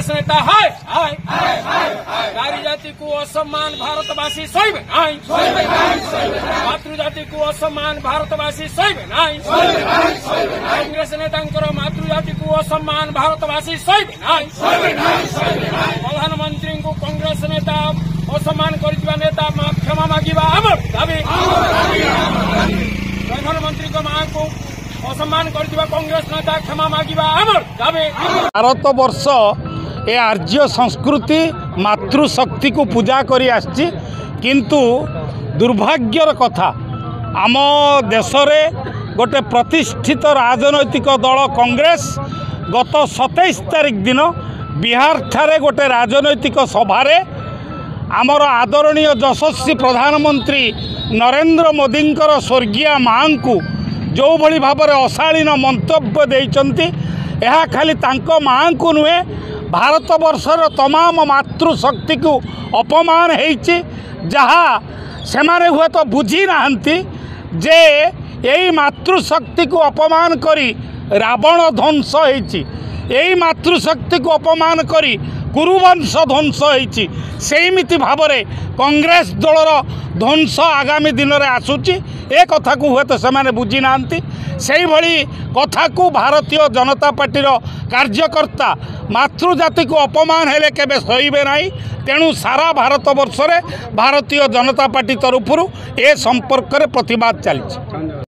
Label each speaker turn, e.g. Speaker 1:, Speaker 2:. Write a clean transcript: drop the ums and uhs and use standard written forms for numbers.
Speaker 1: कांग्रेस नेता हाय हाय नारी जाति को असम्मान भारतवासी सहिबे नाई मातृजाति को असम्मान भारतवासी सहिबे नाई कांग्रेस नेतांकर मातृजाति को असम्मान भारतवासी सहिबे नाई प्रधानमंत्री को कांग्रेस नेता असम्मान करथिबा नेता क्षमा मागिबा हमर दाबी प्रधानमंत्री को मां को असम्मान करथिबा कांग्रेस नेता क्षमा मागिबा हमर दाबी।
Speaker 2: भारत वर्ष ए आर्य संस्कृति मातृशक्ति को पूजा करी आछि किंतु दुर्भाग्यर कथा आम देश रे गोटे प्रतिष्ठित राजनैतिक दल कांग्रेस गत 27 तारिख दिन बिहार ठारे गोटे राजनैतिक सभारे आमर आदरणीय यशस्वी प्रधानमंत्री नरेंद्र मोदींकर स्वर्गीय मां को जो भली भाव में अशालीन मंतव्य देइचंती यह खाली तांको मां को नुहे भारत वर्षर तमाम मातृशक्ति को अपमान होइछि जहाँ सेमाने हुए तो बुझी नाहंती जे यही मातृशक्ति को अपमान करी रावण ध्वंस होइछि यही मातृशक्ति को अपमान करी कुरुवंश ध्वंस होइछि सेमिति भाव में कांग्रेस दलर ध्वंस आगामी दिन में आसूची ए कथा को हुए तो से बुझी नांती से भली कथा को भारतीय जनता पार्टी कार्यकर्ता मातृजाति को अपमान हेले केबे सहिबे नाही तेणु सारा भारत वर्ष रे भारतीय जनता पार्टी तरफ ए संपर्क में प्रतिवाद चली।